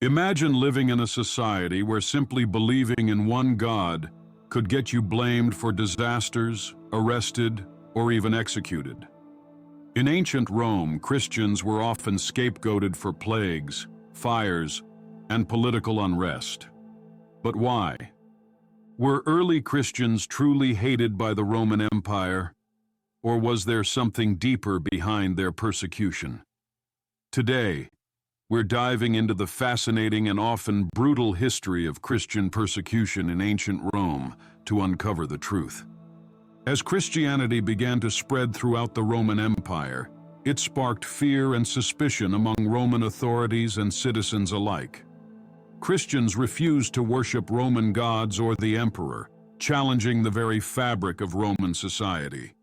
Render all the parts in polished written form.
Imagine living in a society where simply believing in one God could get you blamed for disasters, arrested, or even executed. In ancient Rome, Christians were often scapegoated for plagues, fires, and political unrest. But why? Were early Christians truly hated by the Roman Empire, or was there something deeper behind their persecution? Today, we're diving into the fascinating and often brutal history of Christian persecution in ancient Rome to uncover the truth. As Christianity began to spread throughout the Roman Empire, it sparked fear and suspicion among Roman authorities and citizens alike. Christians refused to worship Roman gods or the emperor, challenging the very fabric of Roman society.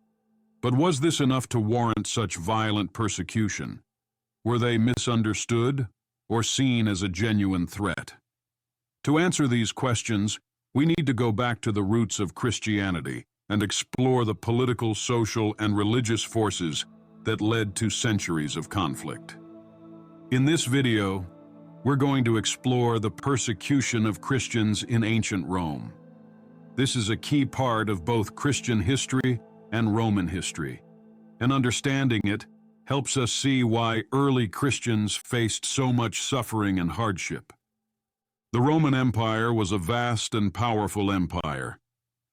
But was this enough to warrant such violent persecution? Were they misunderstood or seen as a genuine threat? To answer these questions, we need to go back to the roots of Christianity and explore the political, social, and religious forces that led to centuries of conflict. In this video, we're going to explore the persecution of Christians in ancient Rome. This is a key part of both Christian history and Roman history, and understanding it helps us see why early Christians faced so much suffering and hardship. The Roman Empire was a vast and powerful empire,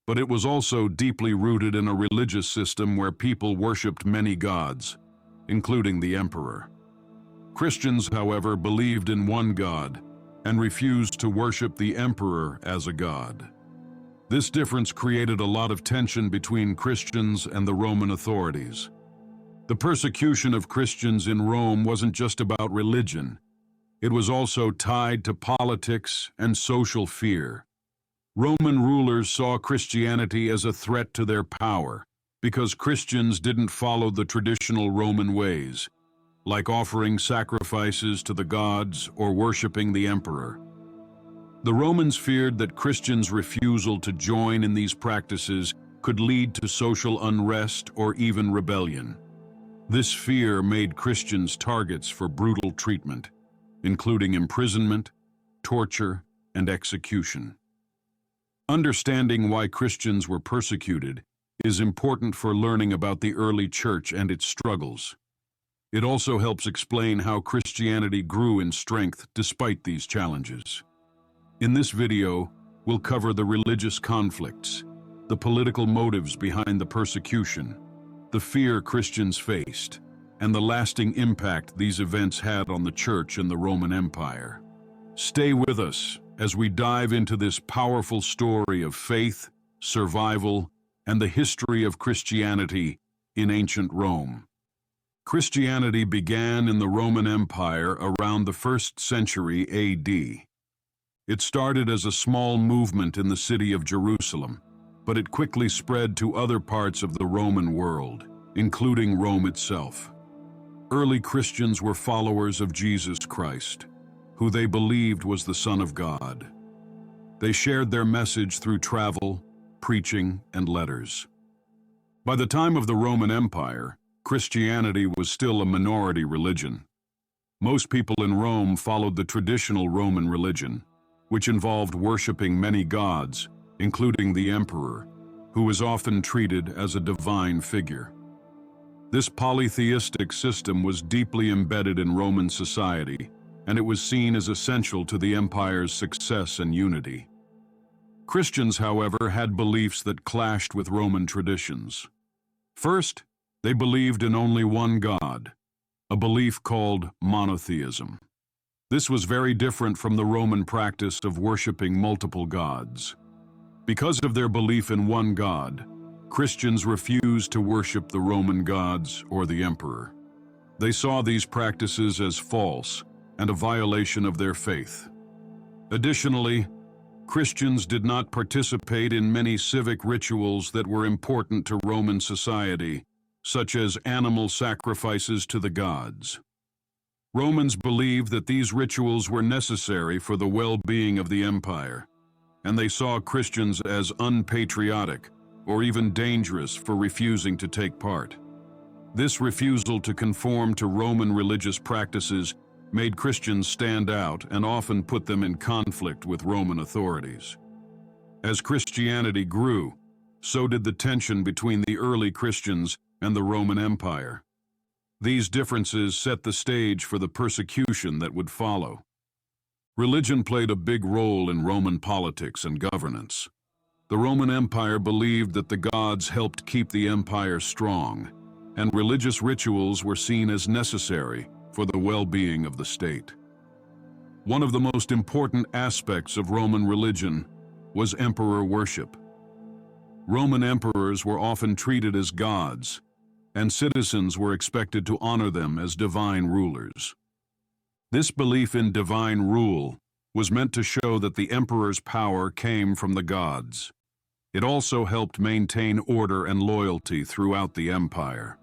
but it was also deeply rooted in a religious system where people worshipped many gods, including the emperor. Christians, however, believed in one God and refused to worship the emperor as a god. This difference created a lot of tension between Christians and the Roman authorities. The persecution of Christians in Rome wasn't just about religion. It was also tied to politics and social fear. Roman rulers saw Christianity as a threat to their power because Christians didn't follow the traditional Roman ways, like offering sacrifices to the gods or worshiping the emperor. The Romans feared that Christians' refusal to join in these practices could lead to social unrest or even rebellion. This fear made Christians targets for brutal treatment, including imprisonment, torture, and execution. Understanding why Christians were persecuted is important for learning about the early church and its struggles. It also helps explain how Christianity grew in strength despite these challenges. In this video, we'll cover the religious conflicts, the political motives behind the persecution, the fear Christians faced, and the lasting impact these events had on the Church and the Roman Empire. Stay with us as we dive into this powerful story of faith, survival, and the history of Christianity in ancient Rome. Christianity began in the Roman Empire around the 1st century AD. It started as a small movement in the city of Jerusalem, but it quickly spread to other parts of the Roman world, including Rome itself. Early Christians were followers of Jesus Christ, who they believed was the Son of God. They shared their message through travel, preaching, and letters. By the time of the Roman Empire, Christianity was still a minority religion. Most people in Rome followed the traditional Roman religion, which involved worshiping many gods, including the emperor, who was often treated as a divine figure. This polytheistic system was deeply embedded in Roman society, and it was seen as essential to the empire's success and unity. Christians, however, had beliefs that clashed with Roman traditions. First, they believed in only one God, a belief called monotheism. This was very different from the Roman practice of worshiping multiple gods. Because of their belief in one God, Christians refused to worship the Roman gods or the emperor. They saw these practices as false and a violation of their faith. Additionally, Christians did not participate in many civic rituals that were important to Roman society, such as animal sacrifices to the gods. Romans believed that these rituals were necessary for the well-being of the empire, and they saw Christians as unpatriotic or even dangerous for refusing to take part. This refusal to conform to Roman religious practices made Christians stand out and often put them in conflict with Roman authorities. As Christianity grew, so did the tension between the early Christians and the Roman Empire. These differences set the stage for the persecution that would follow. Religion played a big role in Roman politics and governance. The Roman Empire believed that the gods helped keep the empire strong, and religious rituals were seen as necessary for the well-being of the state. One of the most important aspects of Roman religion was emperor worship. Roman emperors were often treated as gods, and citizens were expected to honor them as divine rulers. This belief in divine rule was meant to show that the emperor's power came from the gods. It also helped maintain order and loyalty throughout the empire.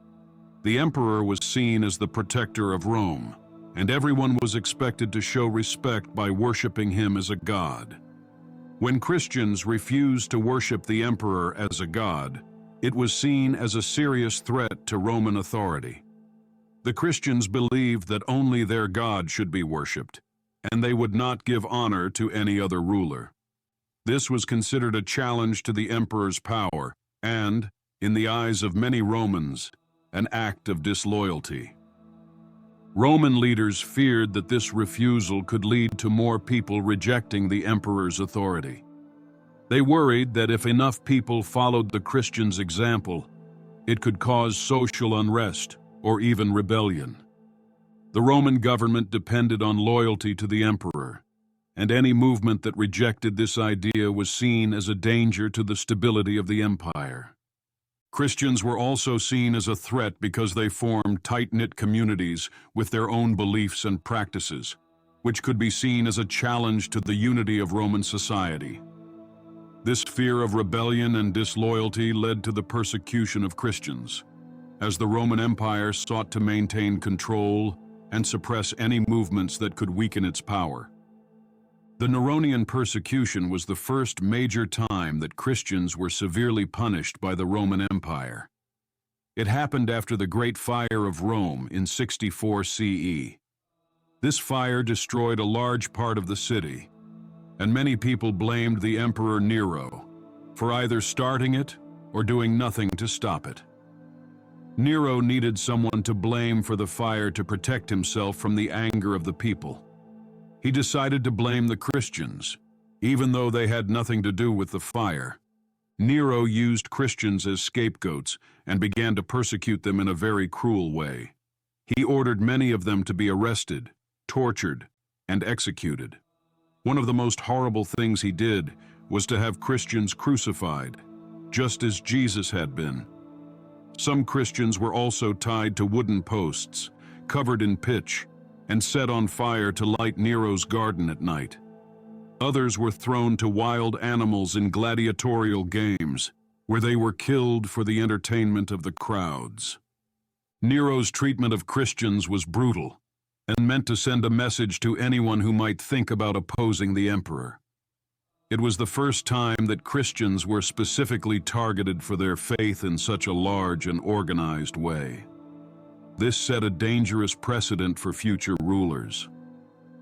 The emperor was seen as the protector of Rome, and everyone was expected to show respect by worshiping him as a god. When Christians refused to worship the emperor as a god, it was seen as a serious threat to Roman authority. The Christians believed that only their God should be worshipped, and they would not give honor to any other ruler. This was considered a challenge to the emperor's power and, in the eyes of many Romans, an act of disloyalty. Roman leaders feared that this refusal could lead to more people rejecting the emperor's authority. They worried that if enough people followed the Christians' example, it could cause social unrest or even rebellion. The Roman government depended on loyalty to the emperor, and any movement that rejected this idea was seen as a danger to the stability of the empire. Christians were also seen as a threat because they formed tight-knit communities with their own beliefs and practices, which could be seen as a challenge to the unity of Roman society. This fear of rebellion and disloyalty led to the persecution of Christians, as the Roman Empire sought to maintain control and suppress any movements that could weaken its power. The Neronian persecution was the first major time that Christians were severely punished by the Roman Empire. It happened after the Great Fire of Rome in 64 CE. This fire destroyed a large part of the city, and many people blamed the Emperor Nero for either starting it or doing nothing to stop it. Nero needed someone to blame for the fire to protect himself from the anger of the people. He decided to blame the Christians, even though they had nothing to do with the fire. Nero used Christians as scapegoats and began to persecute them in a very cruel way. He ordered many of them to be arrested, tortured, and executed. One of the most horrible things he did was to have Christians crucified, just as Jesus had been. Some Christians were also tied to wooden posts, covered in pitch, and set on fire to light Nero's garden at night. Others were thrown to wild animals in gladiatorial games, where they were killed for the entertainment of the crowds. Nero's treatment of Christians was brutal, and meant to send a message to anyone who might think about opposing the emperor. It was the first time that Christians were specifically targeted for their faith in such a large and organized way. This set a dangerous precedent for future rulers.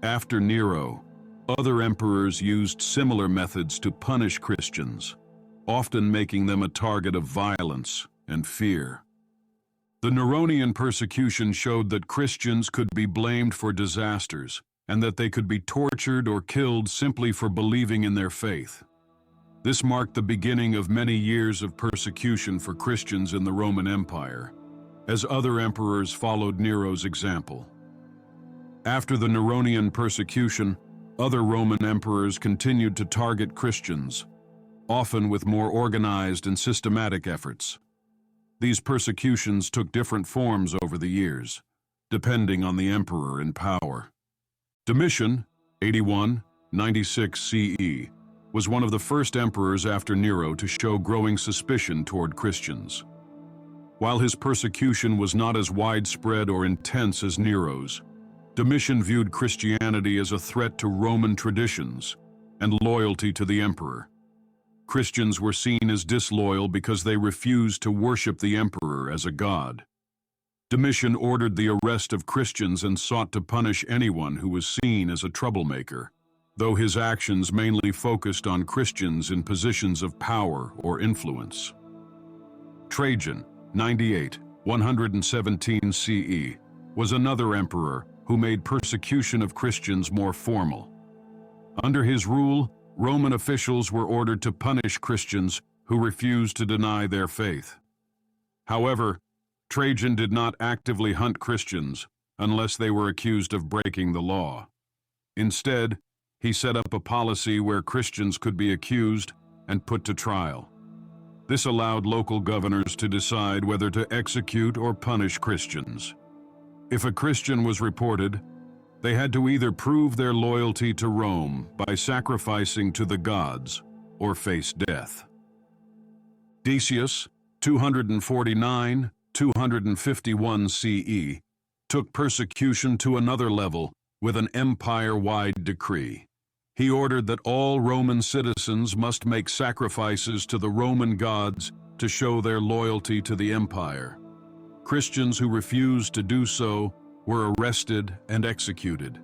After Nero, other emperors used similar methods to punish Christians, often making them a target of violence and fear. The Neronian persecution showed that Christians could be blamed for disasters and that they could be tortured or killed simply for believing in their faith. This marked the beginning of many years of persecution for Christians in the Roman Empire, as other emperors followed Nero's example. After the Neronian persecution, other Roman emperors continued to target Christians, often with more organized and systematic efforts. These persecutions took different forms over the years, depending on the emperor in power. Domitian, 81-96 CE, was one of the first emperors after Nero to show growing suspicion toward Christians. While his persecution was not as widespread or intense as Nero's, Domitian viewed Christianity as a threat to Roman traditions and loyalty to the emperor. Christians were seen as disloyal because they refused to worship the emperor as a god. Domitian ordered the arrest of Christians and sought to punish anyone who was seen as a troublemaker, though his actions mainly focused on Christians in positions of power or influence. Trajan, 98, 117 CE, was another emperor who made persecution of Christians more formal. Under his rule, Roman officials were ordered to punish Christians who refused to deny their faith. However, Trajan did not actively hunt Christians unless they were accused of breaking the law. Instead, he set up a policy where Christians could be accused and put to trial. This allowed local governors to decide whether to execute or punish Christians. If a Christian was reported, they had to either prove their loyalty to Rome by sacrificing to the gods or face death. Decius, 249-251 CE, took persecution to another level with an empire-wide decree. He ordered that all Roman citizens must make sacrifices to the Roman gods to show their loyalty to the empire. Christians who refused to do so were arrested and executed.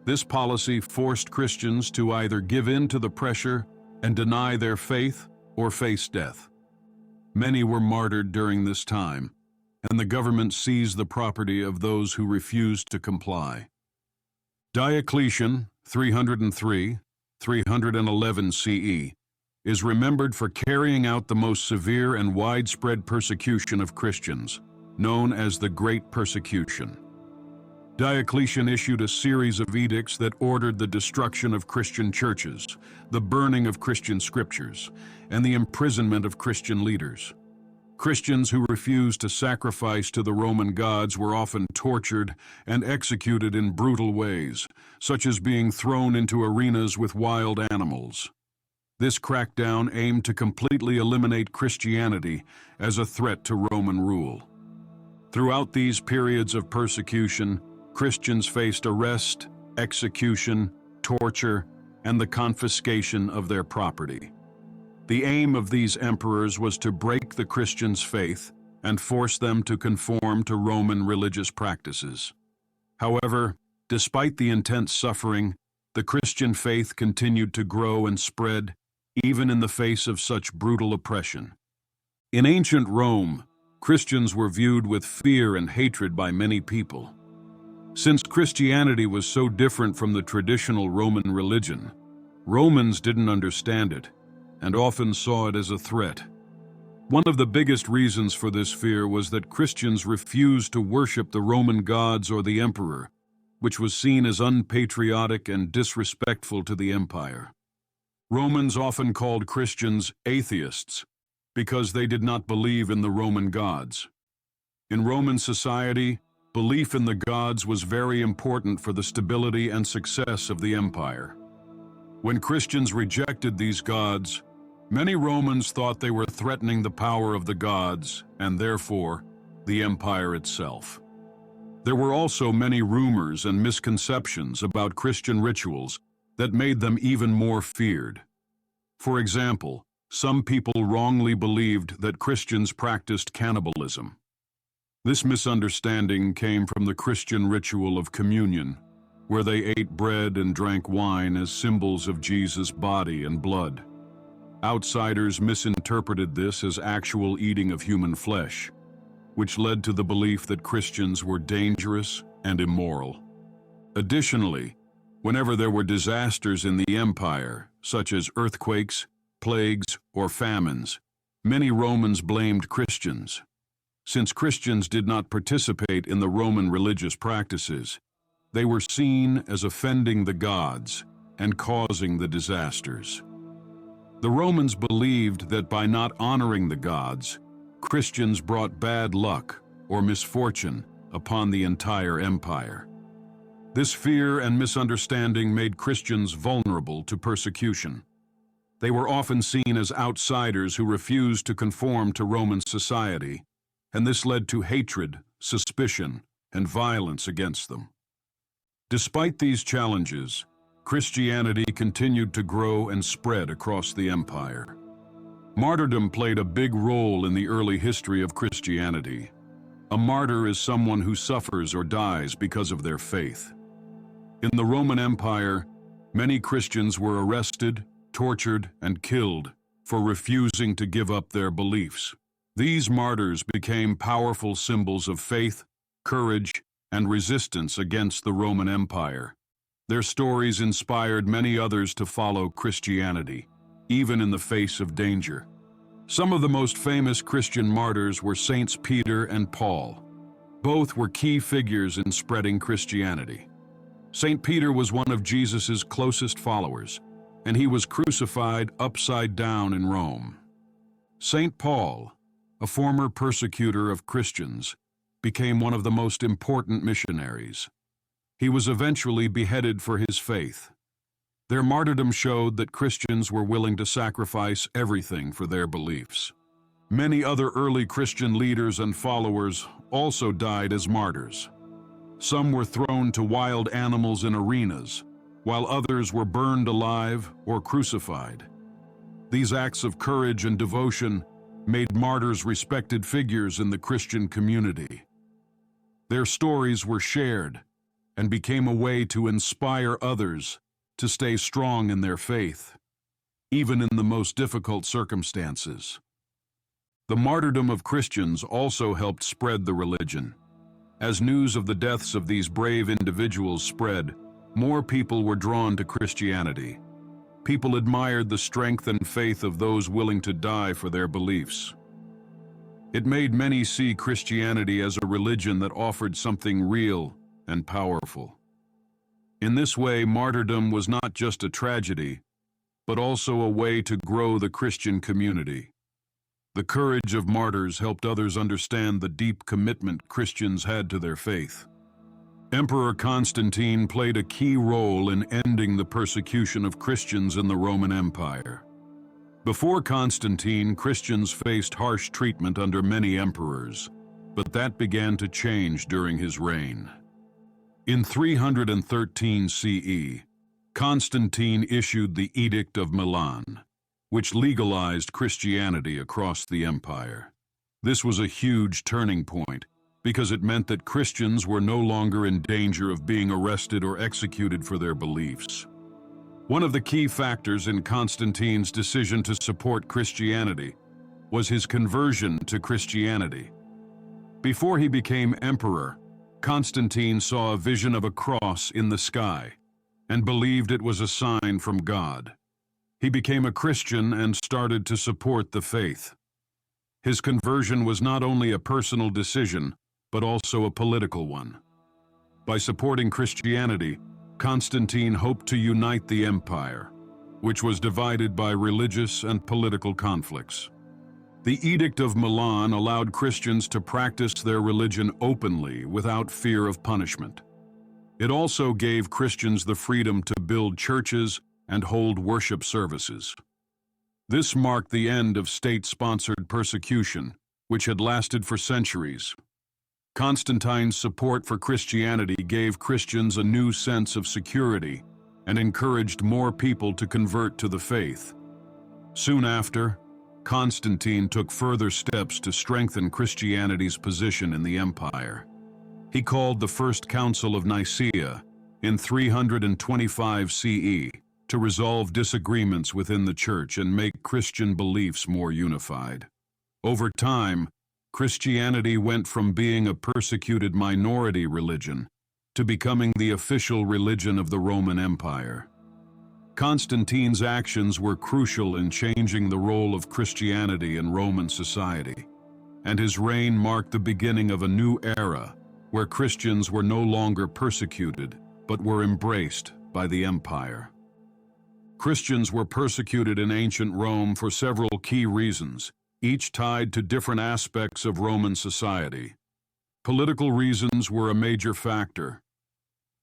This policy forced Christians to either give in to the pressure and deny their faith or face death. Many were martyred during this time, and the government seized the property of those who refused to comply. Diocletian, 303-311 CE, is remembered for carrying out the most severe and widespread persecution of Christians, known as the Great Persecution. Diocletian issued a series of edicts that ordered the destruction of Christian churches, the burning of Christian scriptures, and the imprisonment of Christian leaders. Christians who refused to sacrifice to the Roman gods were often tortured and executed in brutal ways, such as being thrown into arenas with wild animals. This crackdown aimed to completely eliminate Christianity as a threat to Roman rule. Throughout these periods of persecution, Christians faced arrest, execution, torture, and the confiscation of their property. The aim of these emperors was to break the Christians' faith and force them to conform to Roman religious practices. However, despite the intense suffering, the Christian faith continued to grow and spread, even in the face of such brutal oppression. In ancient Rome, Christians were viewed with fear and hatred by many people. Since Christianity was so different from the traditional Roman religion, Romans didn't understand it and often saw it as a threat. One of the biggest reasons for this fear was that Christians refused to worship the Roman gods or the emperor, which was seen as unpatriotic and disrespectful to the empire. Romans often called Christians atheists because they did not believe in the Roman gods. In Roman society, belief in the gods was very important for the stability and success of the empire. When Christians rejected these gods, many Romans thought they were threatening the power of the gods and therefore the empire itself. There were also many rumors and misconceptions about Christian rituals that made them even more feared. For example, some people wrongly believed that Christians practiced cannibalism. This misunderstanding came from the Christian ritual of communion, where they ate bread and drank wine as symbols of Jesus' body and blood. Outsiders misinterpreted this as actual eating of human flesh, which led to the belief that Christians were dangerous and immoral. Additionally, whenever there were disasters in the empire, such as earthquakes, plagues, or famines, many Romans blamed Christians. Since Christians did not participate in the Roman religious practices, they were seen as offending the gods and causing the disasters. The Romans believed that by not honoring the gods, Christians brought bad luck or misfortune upon the entire empire. This fear and misunderstanding made Christians vulnerable to persecution. They were often seen as outsiders who refused to conform to Roman society, and this led to hatred, suspicion, and violence against them. Despite these challenges, Christianity continued to grow and spread across the empire. Martyrdom played a big role in the early history of Christianity. A martyr is someone who suffers or dies because of their faith. In the Roman Empire, many Christians were arrested, tortured, and killed for refusing to give up their beliefs. These martyrs became powerful symbols of faith, courage, and resistance against the Roman Empire. Their stories inspired many others to follow Christianity, even in the face of danger. Some of the most famous Christian martyrs were Saints Peter and Paul. Both were key figures in spreading Christianity. Saint Peter was one of Jesus' closest followers, and he was crucified upside down in Rome. Saint Paul, a former persecutor of Christians, became one of the most important missionaries. He was eventually beheaded for his faith. Their martyrdom showed that Christians were willing to sacrifice everything for their beliefs. Many other early Christian leaders and followers also died as martyrs. Some were thrown to wild animals in arenas, while others were burned alive or crucified. These acts of courage and devotion made martyrs respected figures in the Christian community. Their stories were shared and became a way to inspire others to stay strong in their faith, even in the most difficult circumstances. The martyrdom of Christians also helped spread the religion. As news of the deaths of these brave individuals spread, more people were drawn to Christianity. People admired the strength and faith of those willing to die for their beliefs. It made many see Christianity as a religion that offered something real and powerful. In this way, martyrdom was not just a tragedy, but also a way to grow the Christian community. The courage of martyrs helped others understand the deep commitment Christians had to their faith. Emperor Constantine played a key role in ending the persecution of Christians in the Roman Empire. Before Constantine, Christians faced harsh treatment under many emperors, but that began to change during his reign. In 313 CE, Constantine issued the Edict of Milan, which legalized Christianity across the empire. This was a huge turning point because it meant that Christians were no longer in danger of being arrested or executed for their beliefs. One of the key factors in Constantine's decision to support Christianity was his conversion to Christianity. Before he became emperor, Constantine saw a vision of a cross in the sky and believed it was a sign from God. He became a Christian and started to support the faith. His conversion was not only a personal decision, but also a political one. By supporting Christianity, Constantine hoped to unite the empire, which was divided by religious and political conflicts. The Edict of Milan allowed Christians to practice their religion openly without fear of punishment. It also gave Christians the freedom to build churches and hold worship services. This marked the end of state-sponsored persecution, which had lasted for centuries. Constantine's support for Christianity gave Christians a new sense of security and encouraged more people to convert to the faith. Soon after, Constantine took further steps to strengthen Christianity's position in the empire. He called the First Council of Nicaea in 325 CE to resolve disagreements within the church and make Christian beliefs more unified. Over time, Christianity went from being a persecuted minority religion to becoming the official religion of the Roman Empire. Constantine's actions were crucial in changing the role of Christianity in Roman society, and his reign marked the beginning of a new era where Christians were no longer persecuted but were embraced by the empire. Christians were persecuted in ancient Rome for several key reasons, each tied to different aspects of Roman society. Political reasons were a major factor.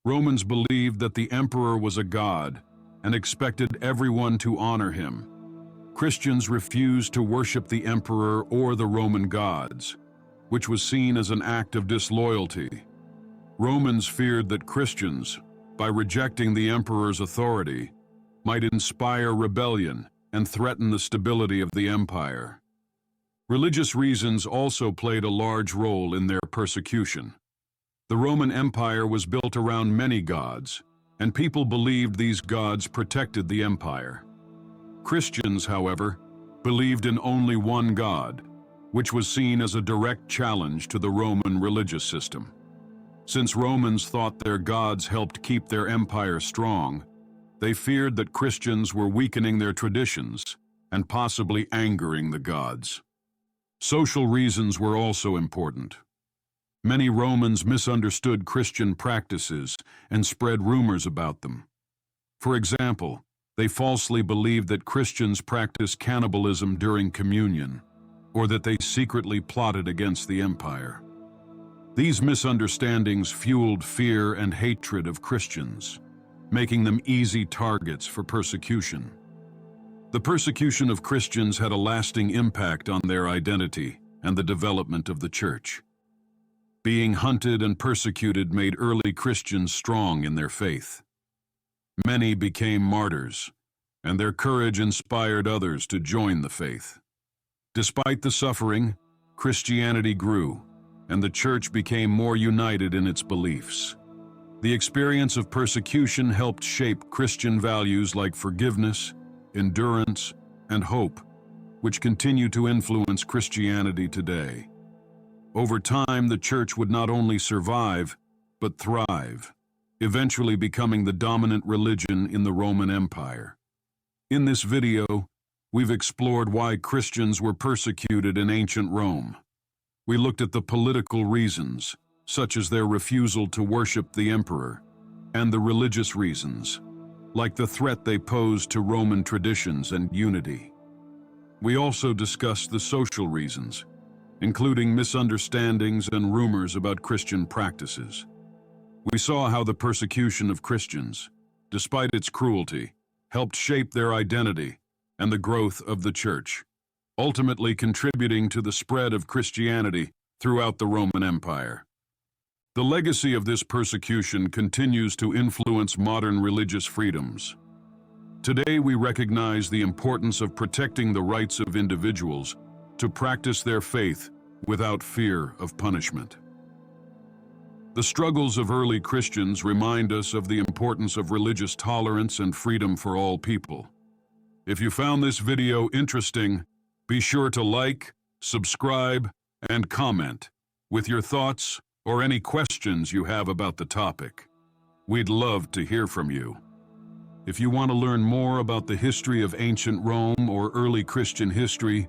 Romans believed that the emperor was a god and expected everyone to honor him. Christians refused to worship the emperor or the Roman gods, which was seen as an act of disloyalty. Romans feared that Christians, by rejecting the emperor's authority, might inspire rebellion and threaten the stability of the empire. Religious reasons also played a large role in their persecution. The Roman Empire was built around many gods, and people believed these gods protected the empire. Christians, however, believed in only one God, which was seen as a direct challenge to the Roman religious system. Since Romans thought their gods helped keep their empire strong, they feared that Christians were weakening their traditions and possibly angering the gods. Social reasons were also important. Many Romans misunderstood Christian practices and spread rumors about them. For example, they falsely believed that Christians practiced cannibalism during communion, or that they secretly plotted against the empire. These misunderstandings fueled fear and hatred of Christians, making them easy targets for persecution. The persecution of Christians had a lasting impact on their identity and the development of the church. Being hunted and persecuted made early Christians strong in their faith. Many became martyrs, and their courage inspired others to join the faith. Despite the suffering, Christianity grew, and the church became more united in its beliefs. The experience of persecution helped shape Christian values like forgiveness, endurance, and hope, which continue to influence Christianity today. Over time, the church would not only survive, but thrive, eventually becoming the dominant religion in the Roman Empire. In this video, we've explored why Christians were persecuted in ancient Rome. We looked at the political reasons, such as their refusal to worship the emperor, and the religious reasons, like the threat they posed to Roman traditions and unity. We also discussed the social reasons, including misunderstandings and rumors about Christian practices. We saw how the persecution of Christians, despite its cruelty, helped shape their identity and the growth of the church, ultimately contributing to the spread of Christianity throughout the Roman Empire. The legacy of this persecution continues to influence modern religious freedoms. Today, we recognize the importance of protecting the rights of individuals to practice their faith without fear of punishment. The struggles of early Christians remind us of the importance of religious tolerance and freedom for all people. If you found this video interesting, be sure to like, subscribe, and comment with your thoughts or any questions you have about the topic. We'd love to hear from you. If you want to learn more about the history of ancient Rome or early Christian history,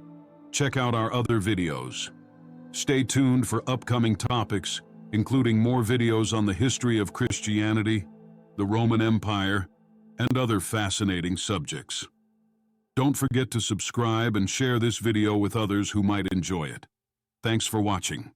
check out our other videos. Stay tuned for upcoming topics, including more videos on the history of Christianity, the Roman Empire, and other fascinating subjects. Don't forget to subscribe and share this video with others who might enjoy it. Thanks for watching.